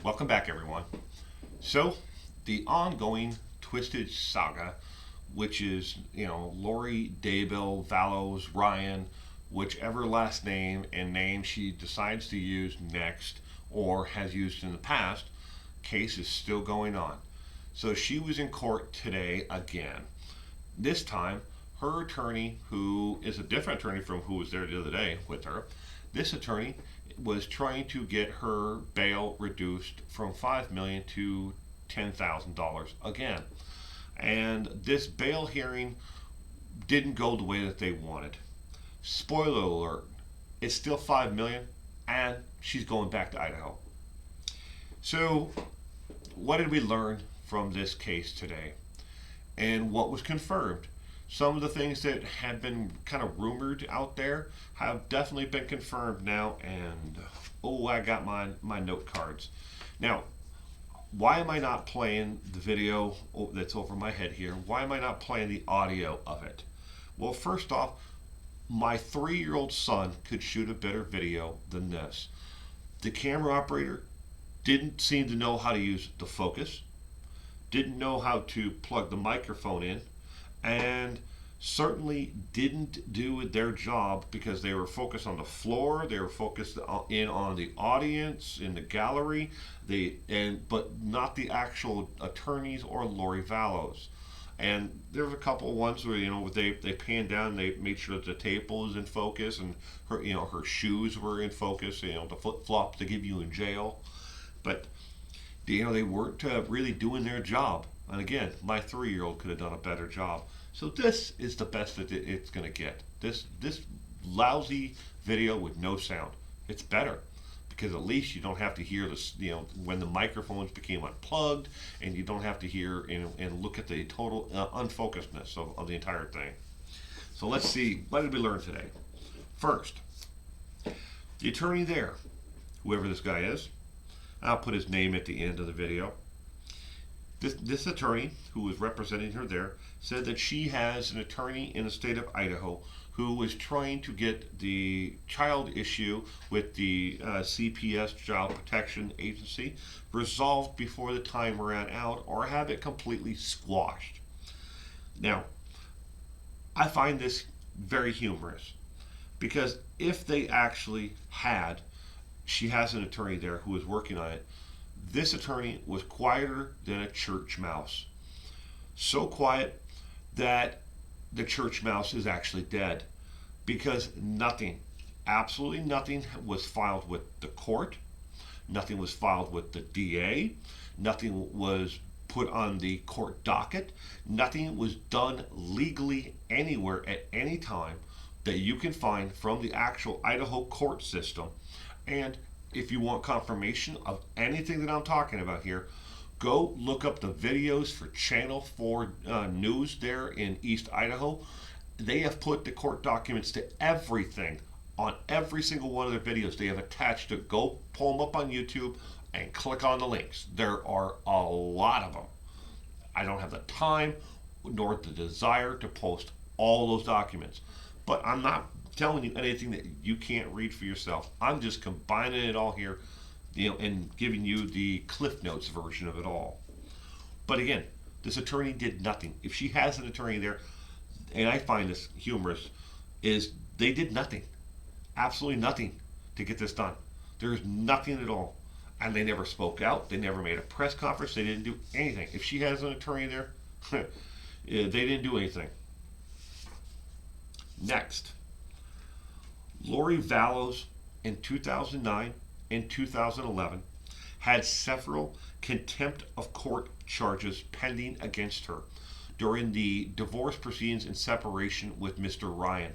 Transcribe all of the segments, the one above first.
Welcome back, everyone. So, the ongoing Twisted Saga, which is, Lori Daybell, Vallows, Ryan, whichever last name and name she decides to use next or has used in the past, case is still going on. So, she was in court today again. This time, her attorney, who is a different attorney from who was there the other day with her, this attorney was trying to get her bail reduced from $5 million to $10,000 again. And this bail hearing didn't go the way that they wanted. Spoiler alert, it's still $5 million and she's going back to Idaho. So, what did we learn from this case today? And what was confirmed? Some of the things that had been kind of rumored out there have definitely been confirmed now. And oh, I got my note cards. Now, why am I not playing the video that's over my head here? Why am I not playing the audio of it? Well, first off, my 3-year-old son could shoot a better video than this. The camera operator didn't seem to know how to use the focus, didn't know how to plug the microphone in, and certainly didn't do their job because they were focused on the floor, they were focused in on the audience in the gallery, but not the actual attorneys or Lori Vallows. And there were a couple of ones where they panned down, they made sure that the table was in focus and her shoes were in focus, the flip flops to give you in jail, but they weren't really doing their job. And again, my 3-year-old could have done a better job. So this is the best that it's going to get. This lousy video with no sound. It's better because at least you don't have to hear this. When the microphones became unplugged, and you don't have to hear and look at the total unfocusedness of the entire thing. So let's see, what did we learn today? First, the attorney there, whoever this guy is, I'll put his name at the end of the video. This attorney who was representing her there said that she has an attorney in the state of Idaho who was trying to get the child issue with the CPS, Child Protection Agency, resolved before the time ran out or have it completely squashed. Now, I find this very humorous because if they actually she has an attorney there who is working on it. This attorney was quieter than a church mouse. So quiet that the church mouse is actually dead because nothing, absolutely nothing was filed with the court, nothing was filed with the DA, nothing was put on the court docket, nothing was done legally anywhere at any time that you can find from the actual Idaho court system. And if you want confirmation of anything that I'm talking about here, go look up the videos for Channel 4 News there in East Idaho. They have put the court documents to everything on every single one of their videos. They have attached it. Go pull them up on YouTube and click on the links. There are a lot of them. I don't have the time nor the desire to post all those documents. But I'm not telling you anything that you can't read for yourself. I'm just combining it all here, and giving you the Cliff Notes version of it all. But again, this attorney did nothing. If she has an attorney there, and I find this humorous, is they did nothing, absolutely nothing to get this done. There's nothing at all. And they never spoke out. They never made a press conference. They didn't do anything. If she has an attorney there, they didn't do anything. Next, Lori Vallows in 2009 and 2011 had several contempt of court charges pending against her during the divorce proceedings and separation with Mr. Ryan.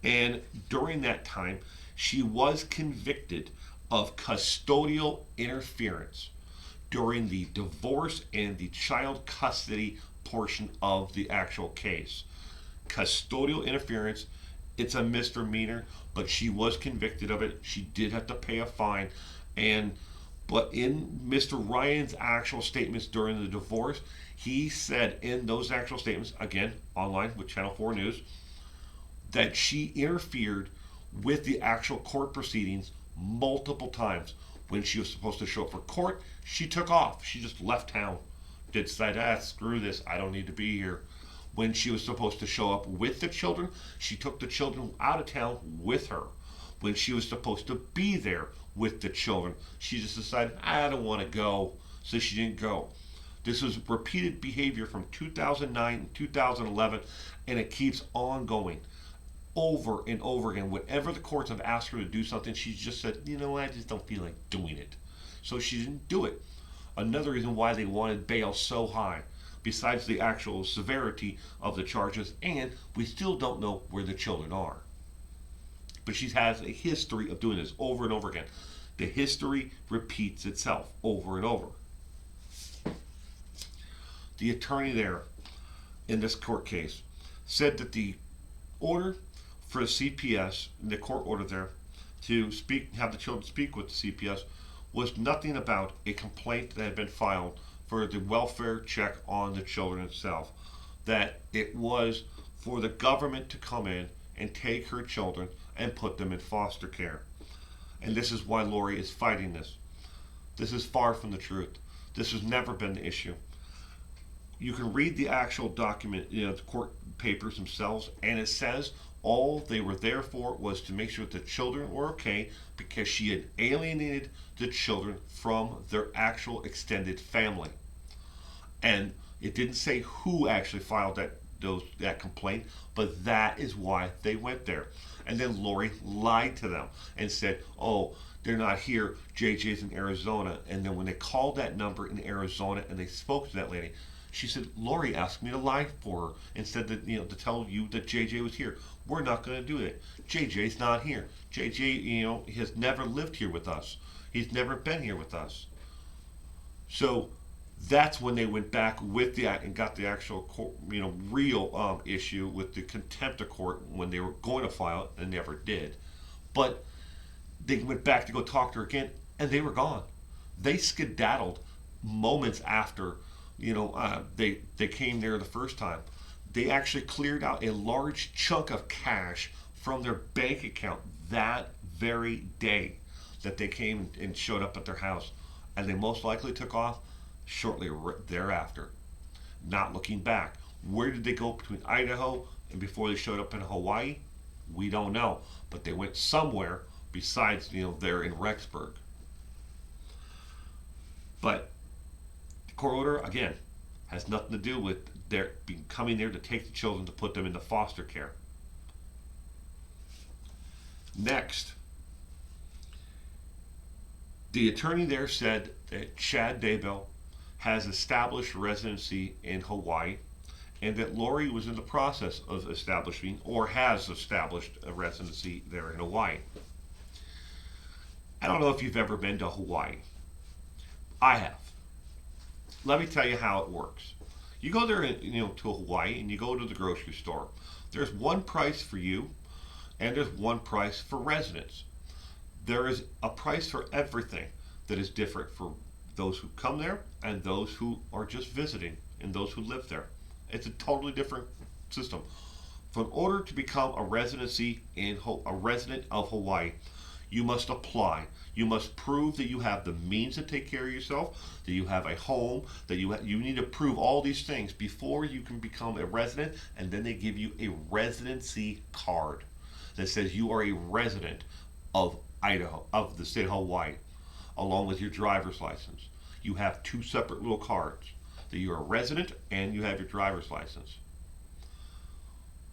And during that time, she was convicted of custodial interference during the divorce and the child custody portion of the actual case. Custodial interference, it's a misdemeanor, but she was convicted of it. She did have to pay a fine. But in Mr. Ryan's actual statements during the divorce, he said in those actual statements, again, online with Channel 4 News, that she interfered with the actual court proceedings multiple times, When she was supposed to show up for court, she took off. She just left town. Decided, screw this, I don't need to be here. When she was supposed to show up with the children, she took the children out of town with her. When she was supposed to be there with the children, she just decided, I don't want to go, so she didn't go. This was repeated behavior from 2009 and 2011, and it keeps on going over and over again. Whenever the courts have asked her to do something, she just said, I just don't feel like doing it. So she didn't do it. Another reason why they wanted bail so high, besides the actual severity of the charges, and we still don't know where the children are. But she has a history of doing this over and over again. The history repeats itself over and over. The attorney there in this court case said that the order for the CPS, the court order there, to have the children speak with the CPS, was nothing about a complaint that had been filed for the welfare check on the children itself. That it was for the government to come in and take her children and put them in foster care. And this is why Lori is fighting this. This is far from the truth. This has never been the issue. You can read the actual document, the court papers themselves, and it says all they were there for was to make sure that the children were okay, because she had alienated the children from their actual extended family. And it didn't say who actually filed that complaint, but that is why they went there. And then Lori lied to them and said, oh, they're not here, JJ's in Arizona. And then when they called that number in Arizona and they spoke to that lady, she said, Lori asked me to lie for her and said that, to tell you that JJ was here. We're not going to do it. JJ's not here. JJ, has never lived here with us. He's never been here with us. So that's when they went back with and got the actual court, real issue with the contempt of court when they were going to file it and never did. But they went back to go talk to her again, and they were gone. They skedaddled moments after they came there the first time. They actually cleared out a large chunk of cash from their bank account that very day that they came and showed up at their house. And they most likely took off shortly thereafter, not looking back. Where did they go between Idaho and before they showed up in Hawaii? We don't know. But they went somewhere besides, there in Rexburg. But court order, again, has nothing to do with their coming there to take the children to put them into foster care. Next, the attorney there said that Chad Daybell has established residency in Hawaii, and that Lori was in the process of establishing, or has established, a residency there in Hawaii. I don't know if you've ever been to Hawaii. I have. Let me tell you how it works. You go there, to Hawaii, and you go to the grocery store. There's one price for you, and there's one price for residents. There is a price for everything that is different for those who come there and those who are just visiting and those who live there. It's a totally different system. For in order to become a a resident of Hawaii, you must apply. You must prove that you have the means to take care of yourself, that you have a home, that you need to prove all these things before you can become a resident, and then they give you a residency card that says you are a resident of Idaho, of the state of Hawaii, along with your driver's license. You have two separate little cards, that you're a resident and you have your driver's license.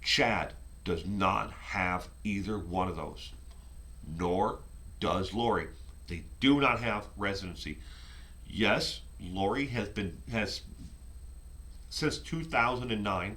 Chad does not have either one of those, nor does Lori. They do not have residency. Yes, Lori has since 2009,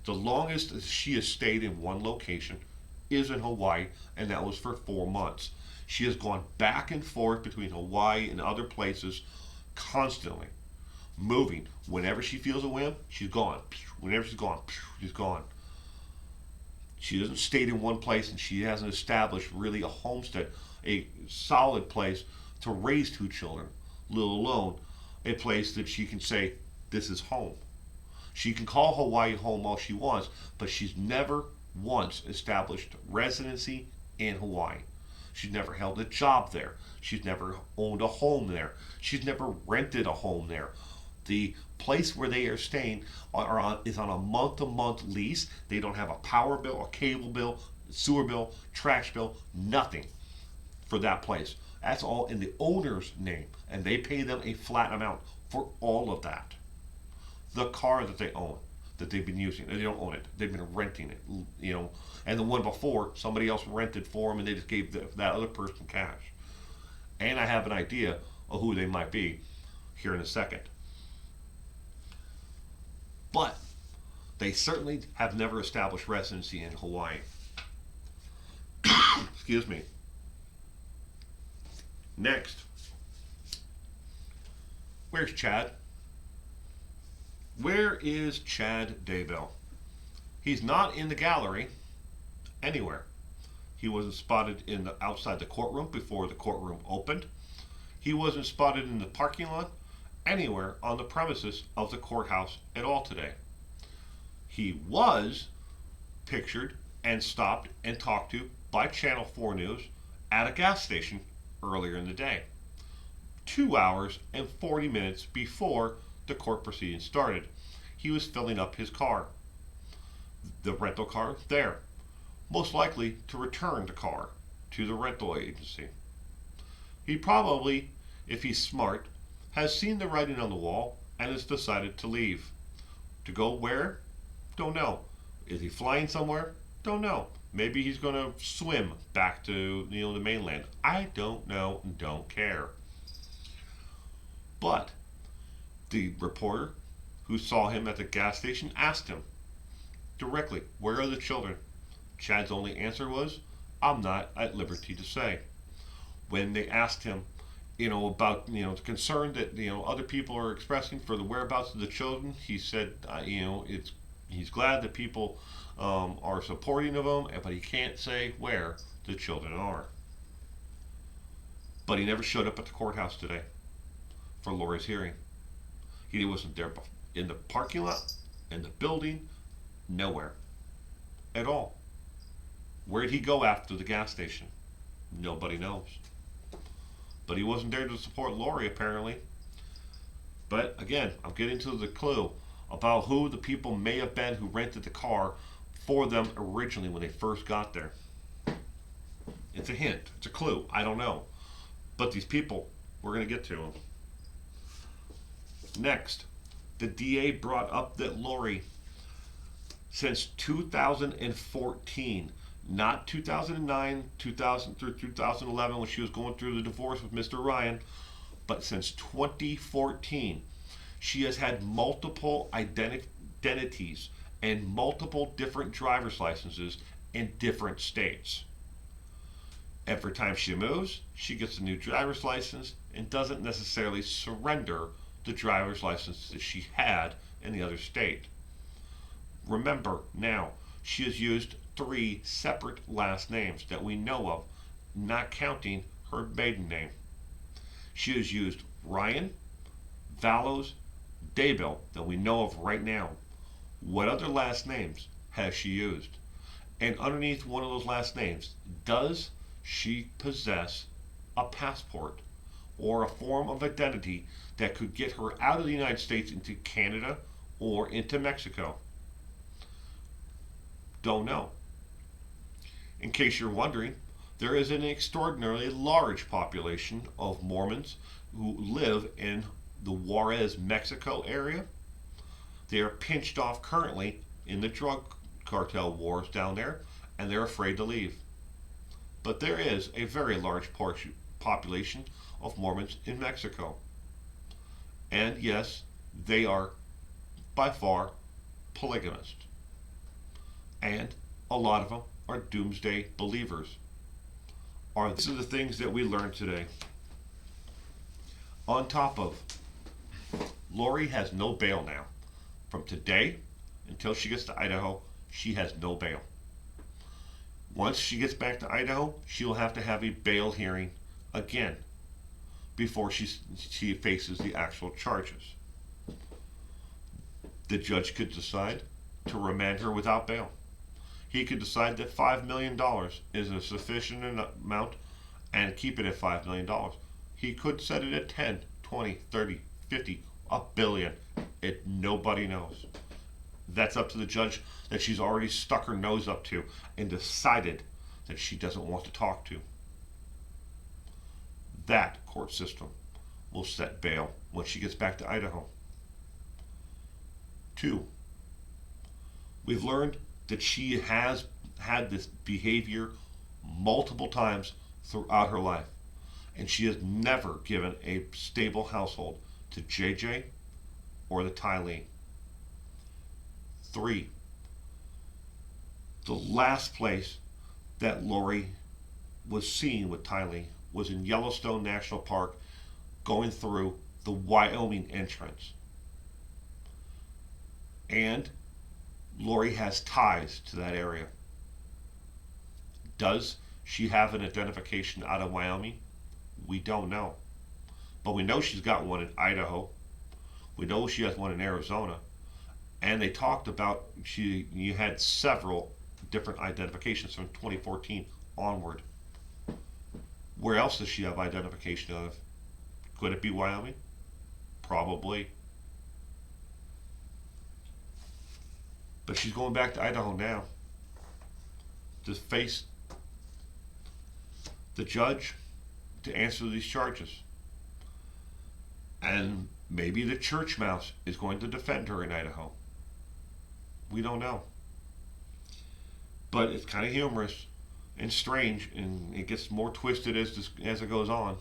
the longest she has stayed in one location is in Hawaii, and that was for 4 months. She has gone back and forth between Hawaii and other places constantly, moving. Whenever she feels a whim, she's gone. Whenever she's gone, she's gone. She hasn't stayed in one place, and she hasn't established really a homestead, a solid place to raise two children, let alone a place that she can say, this is home. She can call Hawaii home all she wants, but she's never once established residency in Hawaii. She's never held a job there. She's never owned a home there. She's never rented a home there. The place where they are staying is on a month-to-month lease. They don't have a power bill, a cable bill, sewer bill, trash bill, nothing for that place. That's all in the owner's name, and they pay them a flat amount for all of that. The car that they own, that they've been using, they don't own it. They've been renting it, And the one before, somebody else rented for them, and they just gave that other person cash. And I have an idea of who they might be here in a second. But they certainly have never established residency in Hawaii. Excuse me. Next, where's Chad? Where is Chad Daybell? He's not in the gallery anywhere. He wasn't spotted outside the courtroom before the courtroom opened. He wasn't spotted in the parking lot anywhere on the premises of the courthouse at all today. He was pictured and stopped and talked to by Channel 4 News at a gas station earlier in the day, 2 hours and 40 minutes before the court proceedings started. He was filling up his car, the rental car there, most likely to return the car to the rental agency. He probably, if he's smart, has seen the writing on the wall and has decided to leave. To go where? Don't know. Is he flying somewhere? Don't know. Maybe he's going to swim back to the mainland. I don't know and don't care. But the reporter who saw him at the gas station asked him directly, "Where are the children?" Chad's only answer was, "I'm not at liberty to say." When they asked him, about the concern that other people are expressing for the whereabouts of the children, he said, he's glad that people are supporting of him, but he can't say where the children are. But he never showed up at the courthouse today for Lori's hearing. He wasn't there in the parking lot, in the building, nowhere at all. Where'd he go after the gas station? Nobody knows. But he wasn't there to support Lori, apparently. But again, I'm getting to the clue about who the people may have been who rented the car for them originally when they first got there. It's a hint. It's a clue. I don't know. But these people, we're going to get to them. Next, the DA brought up that Lori, since 2014, not 2009, 2000 through 2011 when she was going through the divorce with Mr. Ryan, but since 2014, she has had multiple identities and multiple different driver's licenses in different states. Every time she moves, she gets a new driver's license and doesn't necessarily surrender the driver's license that she had in the other state. Remember now, she has used 3 separate last names that we know of, not counting her maiden name. She has used Ryan, Vallows, Daybell that we know of right now. What other last names has she used? And underneath one of those last names, does she possess a passport or a form of identity that could get her out of the United States into Canada or into Mexico? Don't know. In case you're wondering, there is an extraordinarily large population of Mormons who live in the Juarez, Mexico area. They are pinched off currently in the drug cartel wars down there, and they're afraid to leave. But there is a very large population of Mormons in Mexico. And yes, they are by far polygamist. And a lot of them are doomsday believers. These are the things that we learned today. On top of, Lori has no bail now. From today until she gets to Idaho, she has no bail. Once she gets back to Idaho, she'll have to have a bail hearing again before she faces the actual charges. The judge could decide to remand her without bail. He could decide that $5 million is a sufficient amount and keep it at $5 million. He could set it at 10, 20, 30, 50, a billion. Nobody knows. That's up to the judge that she's already stuck her nose up to and decided that she doesn't want to talk to. That court system will set bail when she gets back to Idaho. 2, we've learned that she has had this behavior multiple times throughout her life, and she has never given a stable household to JJ or the Tylee. 3, the last place that Lori was seen with Tylee was in Yellowstone National Park, going through the Wyoming entrance. And Lori has ties to that area. Does she have an identification out of Wyoming? We don't know. But we know she's got one in Idaho. We know she has one in Arizona. And they talked about you had several different identifications from 2014 onward. Where else does she have identification of? Could it be Wyoming? Probably. But she's going back to Idaho now to face the judge to answer these charges. And maybe the church mouse is going to defend her in Idaho. We don't know. But it's kind of humorous and strange, and it gets more twisted as it goes on.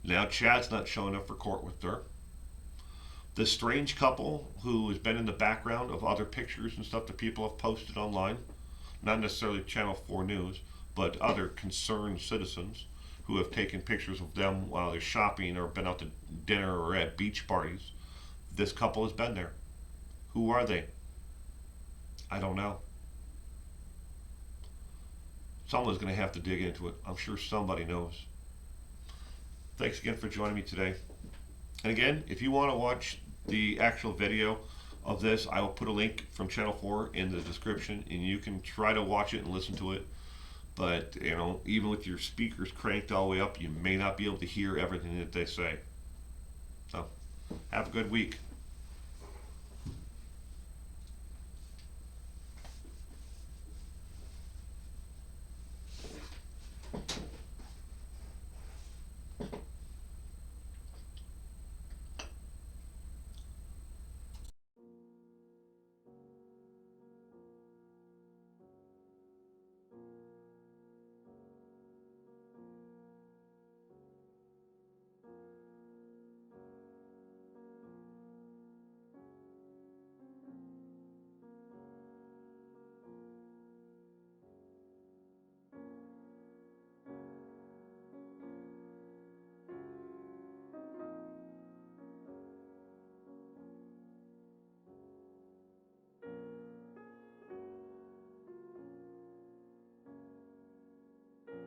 Now Chad's not showing up for court with her. The strange couple who has been in the background of other pictures and stuff that people have posted online, not necessarily Channel 4 News, but other concerned citizens who have taken pictures of them while they're shopping or been out to dinner or at beach parties. This couple has been there. Who are they? I don't know. Someone's going to have to dig into it. I'm sure somebody knows. Thanks again for joining me today. And again, if you want to watch the actual video of this, I will put a link from Channel 4 in the description, and you can try to watch it and listen to it. But, even with your speakers cranked all the way up, you may not be able to hear everything that they say. So, have a good week.